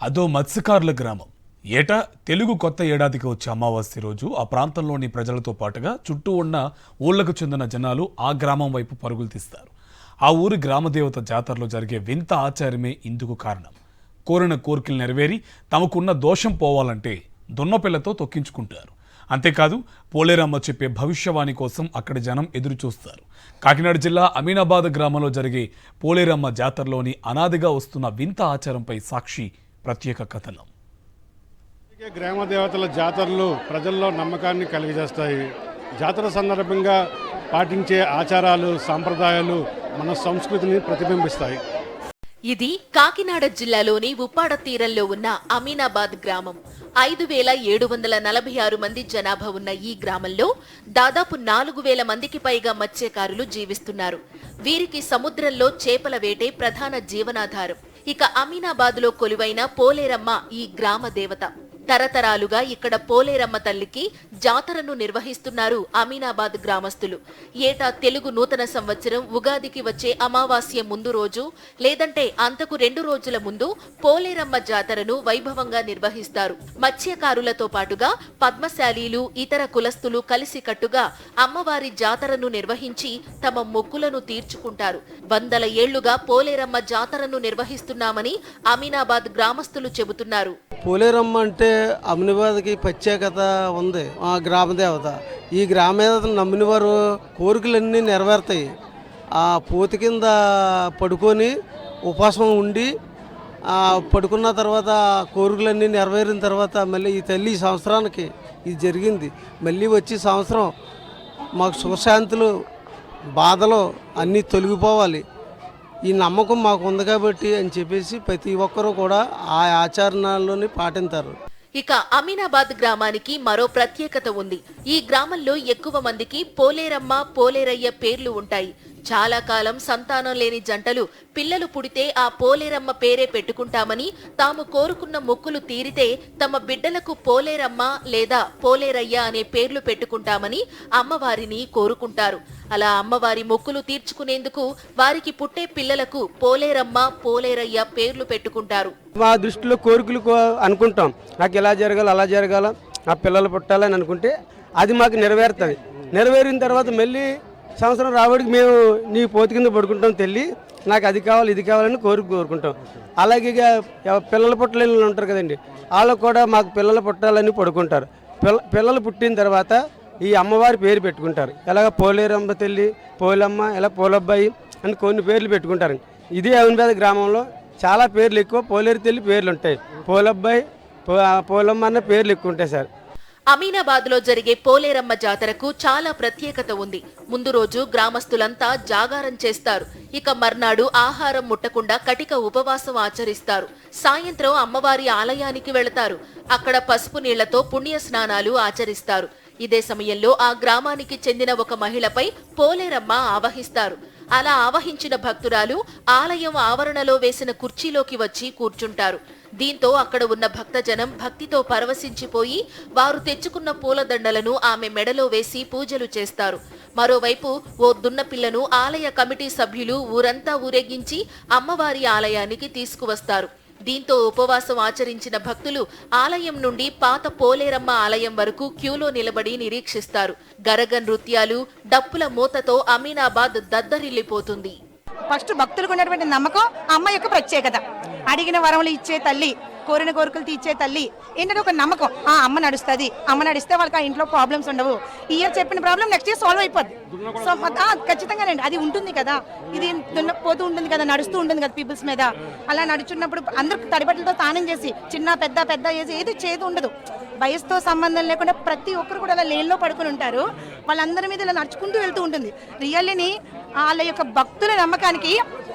అదో మత్స్యకారుల గ్రామం. ఏటా తెలుగు కొత్త ఏడాదికి వచ్చే అమావాస్య రోజు ఆ ప్రాంతంలోని ప్రజలతో పాటుగా చుట్టూ ఉన్న ఊళ్లకు చెందిన జనాలు ఆ గ్రామం వైపు పరుగులు తీస్తారు. ఆ ఊరి గ్రామదేవత జాతరలో జరిగే వింత ఆచారమే ఇందుకు కారణం. కోరిన కోరికలు నెరవేరి తమకున్న దోషం పోవాలంటే దున్నపిల్లతో తొక్కించుకుంటారు. అంతేకాదు పోలేరమ్మ చెప్పే భవిష్యవాణి కోసం అక్కడి జనం ఎదురు చూస్తారు. కాకినాడ జిల్లా అమీనాబాద్ గ్రామంలో జరిగే పోలేరమ్మ జాతరలోని అనాదిగా వస్తున్న వింత ఆచారంపై సాక్షి ప్రత్యేక కథనం. గ్రామ దేవతల జాతరలు ప్రజల్లో నమ్మకాన్ని కలిగజేస్తాయి. జాతర సందర్భంగా పాటించే ఆచారాలు, సాంప్రదాయాలు మన సంస్కృతిని ప్రతిబింబిస్తాయి. ఇది కాకినాడ జిల్లాలోని ఉప్పాడ తీరంలో ఉన్న అమీనాబాద్ గ్రామం. 5,746 మంది జనాభా ఉన్న ఈ గ్రామంలో దాదాపు 4,000 మందికి పైగా మత్స్యకారులు జీవిస్తున్నారు. వీరికి సముద్రంలో చేపల వేటే ప్రధాన జీవనాధారం. ఇక అమీనాబాద్లో కొలువైన పోలేరమ్మ ఈ గ్రామ దేవత. తరతరాలుగా ఇక్కడ పోలేరమ్మ తల్లికి జాతరను నిర్వహిస్తున్నారు అమీనాబాద్ గ్రామస్తులు. ఏటా తెలుగు నూతన సంవత్సరం ఉగాదికి వచ్చే అమావాస్య ముందు రోజు లేదంటే అంతకు 2 రోజుల ముందు పోలేరమ్మ జాతరను వైభవంగా నిర్వహిస్తారు. మత్స్యకారులతో పాటుగా పద్మశాలీలు, ఇతర కులస్తులు కలిసికట్టుగా అమ్మవారి జాతరను నిర్వహించి తమ మొక్కులను తీర్చుకుంటారు. 100 ఏళ్లుగా పోలేరమ్మ జాతరను నిర్వహిస్తున్నామని అమీనాబాద్ గ్రామస్తులు చెబుతున్నారు. పోలేరమ్మ అంటే అమీనాబాద్కి ప్రత్యేకత ఉంది. ఆ గ్రామదేవత, ఈ గ్రామదేవతను నమ్మిన వారు కోరికలన్నీ నెరవేరుతాయి. ఆ పోతి కింద పడుకొని ఉపవాసం ఉండి పడుకున్న తర్వాత కోరికలన్నీ నెరవేరిన తర్వాత మళ్ళీ ఈ తల్లి ఈ సంవత్సరానికి ఇది జరిగింది. మళ్ళీ వచ్చి సంవత్సరం మాకు సుఖశాంతులు, బాధలు అన్నీ తొలగిపోవాలి, ఈ నమ్మకం మాకు ఉంది కాబట్టి అని చెప్పేసి ప్రతి ఒక్కరూ కూడా ఆ ఆచరణలోని పాటించారు. ఇక అమీనాబాద్ గ్రామానికి మరో ప్రత్యేకత ఉంది. ఈ గ్రామంలో ఎక్కువ మందికి పోలేరమ్మ, పోలేరయ్య పేర్లు ఉంటాయి. చాలా కాలం సంతానం లేని జంటలు పిల్లలు పుడితే ఆ పోలేరమ్మ పేరే పెట్టుకుంటామని, తాము కోరుకున్న మొక్కులు తీరితే తమ బిడ్డలకు పోలేరమ్మ లేదా పోలేరయ్య అనే పేర్లు పెట్టుకుంటామని అమ్మవారిని కోరుకుంటారు. అలా అమ్మవారి మొక్కులు తీర్చుకునేందుకు వారికి పుట్టే పిల్లలకు పోలేరమ్మ, పోలేరయ్య పేర్లు పెట్టుకుంటారు. మా దృష్టిలో కోరికలు అనుకుంటాం, నాకు ఇలా జరగాలి, అలా జరగాల, ఆ పిల్లలు పుట్టాలని అనుకుంటే అది మాకు నెరవేరుతుంది. నెరవేరిన తర్వాత మళ్ళీ సంవత్సరం రావడానికి మేము నీ పోతి కింద పడుకుంటాం, తెల్లి నాకు అది కావాలి, ఇది కావాలని కోరుకుంటాం. అలాగే పిల్లలు పుట్టలేని ఉంటారు కదండి, వాళ్ళకు కూడా మాకు పిల్లలు పుట్టాలని పడుకుంటారు. పిల్లలు పుట్టిన తర్వాత ఈ అమ్మవారి పేరు పెట్టుకుంటారు. ఎలాగ పోలేరమ్మ తల్లి, పోలమ్మ, ఇలా పోలబ్బాయి అని కొన్ని పేర్లు పెట్టుకుంటారు. ఇదే అమీనాబాద్ గ్రామంలో చాలా పేర్లు ఎక్కువ పోలేరు తల్లి పేర్లు ఉంటాయి. పోలబ్బాయి, పోలమ్మ అన్న పేర్లు ఎక్కువ ఉంటాయి సార్. అమీనాబాద్ లో జరిగే పోలేరమ్మ జాతరకు చాలా ప్రత్యేకత ఉంది. ముందు రోజు గ్రామస్తులంతా జాగారం చేస్తారు. ఇక మర్నాడు ఆహారం ముట్టకుండా కటిక ఉపవాసం ఆచరిస్తారు. సాయంత్రం అమ్మవారి ఆలయానికి వెళతారు. అక్కడ పసుపు నీళ్లతో పుణ్య స్నానాలు ఆచరిస్తారు. ఇదే సమయంలో ఆ గ్రామానికి చెందిన ఒక మహిళపై పోలేరమ్మ ఆవహిస్తారు. అలా ఆవహించిన భక్తురాలు ఆలయం ఆవరణలో వేసిన కుర్చీలోకి వచ్చి కూర్చుంటారు. దీంతో అక్కడ ఉన్న భక్తజనం భక్తితో పరవశించిపోయి వారు తెచ్చుకున్న పూలదండలను ఆమె మెడలో వేసి పూజలు చేస్తారు. మరోవైపు ఓ దున్నపిల్లను ఆలయ కమిటీ సభ్యులు ఊరంతా ఊరేగించి అమ్మవారి ఆలయానికి తీసుకువస్తారు. దీంతో ఉపవాసం ఆచరించిన భక్తులు ఆలయం నుండి పాత పోలేరమ్మ ఆలయం వరకు క్యూలో నిలబడి నిరీక్షిస్తారు. గరగ నృత్యాలు, డప్పుల మూతతో అమీనాబాద్ దద్దరిల్లిపోతుంది. ఫస్ట్ భక్తులకు ఉన్నటువంటి నమ్మకం అమ్మ యొక్క ప్రత్యేకత. అడిగిన వరములు ఇచ్చే తల్లి, కోరిన కోరికలు తీర్చే తల్లి ఏంటంటే ఒక నమ్మకం. అమ్మ నడుస్తుంది, అమ్మ నడిస్తే వాళ్ళకి ఆ ఇంట్లో ప్రాబ్లమ్స్ ఉండవు. ఈ ఇయర్ చెప్పిన ప్రాబ్లం నెక్స్ట్ ఇయర్ సాల్వ్ అయిపోద్ది. సో ఖచ్చితంగానండి అది ఉంటుంది కదా, ఇది పోతూ ఉంటుంది కదా, నడుస్తూ ఉంటుంది కదా పీపుల్స్ మీద. అలా నడుచున్నప్పుడు అందరికి తడిబట్టలతో స్నానం చేసి చిన్న పెద్ద ఏది చేదు ఉండదు. వయసుతో సంబంధం లేకుండా ప్రతి ఒక్కరు కూడా అలా లేన్లో పడుకుని ఉంటారు. వాళ్ళందరి మీద ఇలా నడుచుకుంటూ వెళ్తూ ఉంటుంది. రియల్లీని వాళ్ళ యొక్క భక్తుల నమ్మకానికి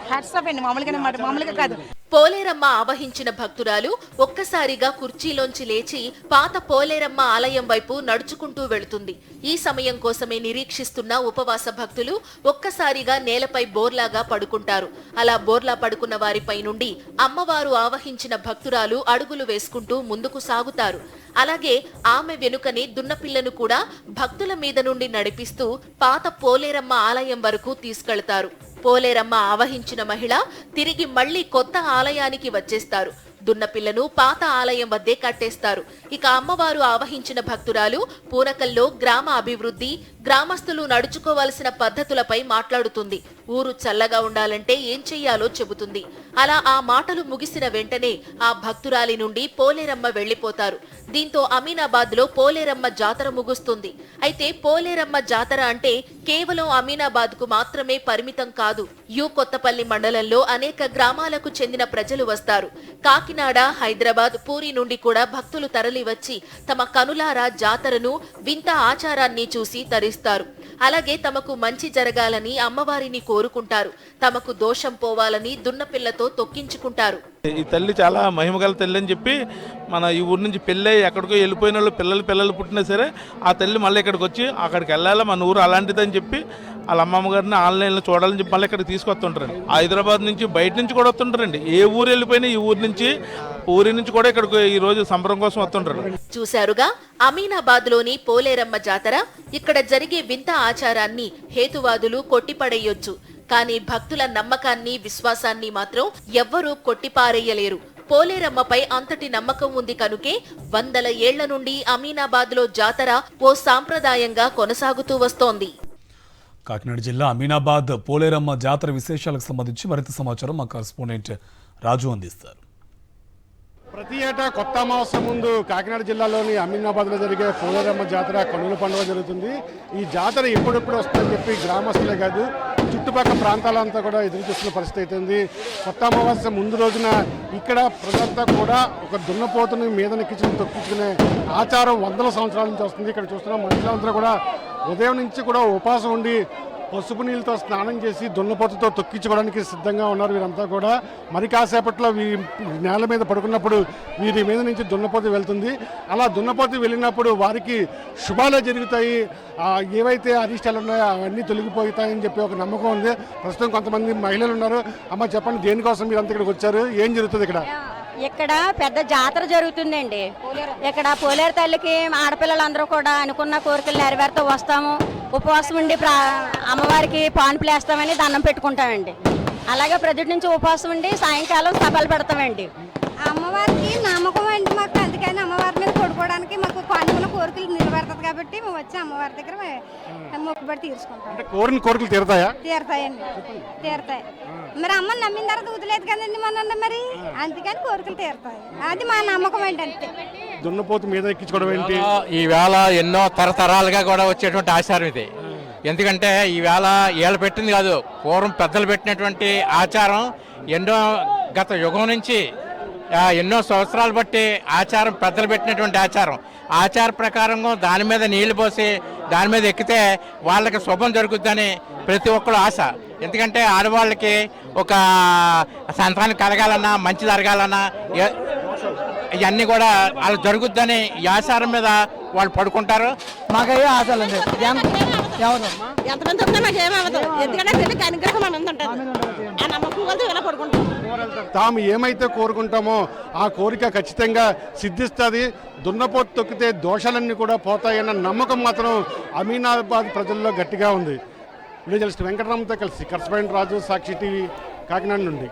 హ్యాట్స్ ఆఫ్ అండి, మామూలుగా కాదు. పోలేరమ్మ ఆవహించిన భక్తురాలు ఒక్కసారిగా కుర్చీలోంచి లేచి పాత పోలేరమ్మ ఆలయం వైపు నడుచుకుంటూ వెళుతుంది. ఈ సమయం కోసమే నిరీక్షిస్తున్న ఉపవాస భక్తులు ఒక్కసారిగా నేలపై బోర్లాగా పడుకుంటారు. అలా బోర్లా పడుకున్న వారిపై నుండి అమ్మవారు ఆవహించిన భక్తురాలు అడుగులు వేసుకుంటూ ముందుకు సాగుతారు. అలాగే ఆమె వెనుకనే దున్నపిల్లను కూడా భక్తుల మీద నుండి నడిపిస్తూ పాత పోలేరమ్మ ఆలయం వరకు తీసుకెళ్తారు. పోలేరమ్మ ఆవహించిన మహిళ తిరిగి మళ్లీ కొత్త ఆలయానికి వచ్చేస్తారు. దున్నపిల్లను పాత ఆలయం వద్దే కట్టేస్తారు. ఇక అమ్మవారు ఆవహించిన భక్తురాలు పూనకల్లో గ్రామ అభివృద్ధి, గ్రామస్తులు నడుచుకోవాల్సిన పద్ధతులపై మాట్లాడుతుంది. ఊరు చల్లగా ఉండాలంటే ఏం చెయ్యాలో చెబుతుంది. అలా ఆ మాటలు ముగిసిన వెంటనే ఆ భక్తురాలి నుండి పోలేరమ్మ వెళ్లిపోతారు. దీంతో అమీనాబాద్ లో పోలేరమ్మ జాతర ముగుస్తుంది. అయితే పోలేరమ్మ జాతర అంటే కేవలం అమీనాబాద్ కు మాత్రమే పరిమితం కాదు. కొత్తపల్లి మండలంలో అనేక గ్రామాలకు చెందిన ప్రజలు వస్తారు. కాకినాడ, హైదరాబాద్, పూరి నుండి కూడా భక్తులు తరలి వచ్చి తమ కనులారా జాతరను, వింత ఆచారాన్ని చూసి తరిస్తారు. అలాగే తమకు మంచి జరగాలని అమ్మవారిని కోరుకుంటారు. తమకు దోషం పోవాలని దున్నపిల్లతో తొక్కించుకుంటారు. ఈ తల్లి చాలా మహిమగల తల్లి అని చెప్పి మన ఈ ఊరి నుంచి పెళ్ళి ఎక్కడికో వెళ్ళిపోయిన వాళ్ళు పిల్లలు పుట్టినా సరే ఆ తల్లి మళ్ళీ ఇక్కడికి వచ్చి అక్కడికి వెళ్ళాలి, మన ఊరు అలాంటిదని చెప్పి వాళ్ళ అమ్మమ్మ గారిని ఆన్లైన్లో చూడాలని చెప్పి మళ్ళీ ఇక్కడికి తీసుకొస్తుంటారండి. హైదరాబాద్ నుంచి బయట నుంచి కూడా వస్తుంటారండి. ఏ ఊరు వెళ్ళిపోయినా ఈ ఊరి నుంచి కూడా ఇక్కడికి ఈ రోజు సంబరం కోసం వస్తుంటారు. చూశారుగా అమీనాబాద్ లోని పోలేరమ్మ జాతర. ఇక్కడ జరిగే వింత ఆచారాన్ని హేతువాదులు కొట్టిపడేయొచ్చు, కానీ భక్తుల నమ్మకాన్ని, విశ్వాసాన్ని మాత్రం ఎవ్వరూ కొట్టిపారేయలేరు. పోలేరమ్మపై అంతటి నమ్మకం ఉంది కనుకే వందల ఏళ్ల నుండి అమీనాబాద్ లో జాతర ఓ సాంప్రదాయంగా కొనసాగుతూ వస్తోంది. కాకినాడ జిల్లా అమీనాబాద్ పోలేరమ్మ జాతర విశేషాలకు సంబంధించి మరింత సమాచారం మా కరెస్పాండెంట్ రాజు అందిస్తారు. ప్రతి ఏటా కొత్త అమావాస్య ముందు కాకినాడ జిల్లాలోని అమీనాబాద్లో జరిగే పోలేరమ్మ జాతర కన్నుల పండుగ జరుగుతుంది. ఈ జాతర ఎప్పుడెప్పుడు వస్తుందని చెప్పి గ్రామస్తులే కాదు చుట్టుపక్కల ప్రాంతాలంతా కూడా ఎదురు చూస్తున్న పరిస్థితి అవుతుంది. కొత్త అమావాస్య ముందు రోజున ఇక్కడ ప్రజలంతా కూడా ఒక దున్నపోతుని మీద నెక్కించుకుని తొక్కించుకునే ఆచారం వందల సంవత్సరాల నుంచి వస్తుంది. ఇక్కడ చూస్తున్న మనుషులంతా కూడా ఉదయం నుంచి కూడా ఉపవాసం ఉండి పసుపు నీళ్ళతో స్నానం చేసి దున్నపోతుతో తొక్కించుకోవడానికి సిద్ధంగా ఉన్నారు. వీరంతా కూడా మరి కాసేపట్లో నేల మీద పడుకున్నప్పుడు వీరి మీద నుంచి దున్నపోతు వెళ్తుంది. అలా దున్నపోతు వెళ్ళినప్పుడు వారికి శుభాలే జరుగుతాయి, ఏవైతే అరిష్టాలు ఉన్నాయో అవన్నీ తొలగిపోతాయని చెప్పి ఒక నమ్మకం ఉంది. ప్రస్తుతం కొంతమంది మహిళలు ఉన్నారు. అమ్మ చెప్పండి, దేనికోసం మీరు అంతా ఇక్కడికి వచ్చారు, ఏం జరుగుతుంది ఇక్కడ? ఇక్కడ పెద్ద జాతర జరుగుతుందండి. ఇక్కడ పోలేరు తల్లికి ఆడపిల్లలందరూ కూడా అనుకున్న కోరికలు నెరవేరుతూ వస్తాము. ఉపవాసం ఉండి అమ్మవారికి పాన్పులు వేస్తామని దండం పెట్టుకుంటామండి. అలాగే ప్రజెంట్ నుంచి ఉపవాసం ఉండి సాయంకాలం సభలు పెడతామండి. అమ్మవారికి నమ్మకం అండి మాకు, అందుకని అమ్మవారి మీద పడుకోవడానికి మాకు అనుకున్న కోరికలు నిలబెడతారు కాబట్టి మేము వచ్చి అమ్మవారి దగ్గర మొక్కుబడి తీర్చుకుంటాం. కోరిన కోరికలు తీరుతాయా? తీరుతాయండి, తీరుతాయి. మరి అమ్మని నమ్మిన తర్వాత వదిలేదు కదండి మన, మరి అందుకని కోరికలు తీరుతాయి. అది మా నమ్మకం అండి. అంతే. దున్నపోతు మీద ఎక్కించుకోవడం ఏంటి? ఈవేళ ఎన్నో తరతరాలుగా కూడా వచ్చేటువంటి ఆచారం ఇది. ఎందుకంటే ఈవేళ ఏళ్ళు పెట్టింది కాదు, పూర్వం పెద్దలు పెట్టినటువంటి ఆచారం. ఎన్నో గత యుగం నుంచి ఎన్నో సంవత్సరాలు బట్టి ఆచారం, పెద్దలు పెట్టినటువంటి ఆచార ప్రకారంగా దాని మీద నీళ్లు పోసి దాని మీద ఎక్కితే వాళ్ళకి శుభం జరుగుద్దని ప్రతి ఒక్కరు ఆశ. ఎందుకంటే ఆడవాళ్ళకి ఒక సంతానం కలగాలన్నా, మంచి జరగాలన్నా ఇవన్నీ కూడా అలా జరుగుద్దని ఈ ఆచారం మీద వాళ్ళు పడుకుంటారు. మాకయ్యే ఆశలు అండి. ఎంతమంది ఉన్నా మాకు ఏమవదు, ఎందుకంటే అనుగ్రహం అని ఉంటుంది. ఆ నమ్మకం వల్ల ఇలా పడుకుంటాం. తాము ఏమైతే కోరుకుంటామో ఆ కోరిక ఖచ్చితంగా సిద్ధిస్తుంది. దున్నపోతు తొక్కితే దోషాలన్నీ కూడా పోతాయన్న నమ్మకం మాత్రం అమీనాబాద్ ప్రజల్లో గట్టిగా ఉంది. వీడియో జర్నలిస్ట్ వెంకటరామతో కలిసి కరెస్పాండెంట్ రాజు, సాక్షి టీవీ, కాకినాడ నుండి.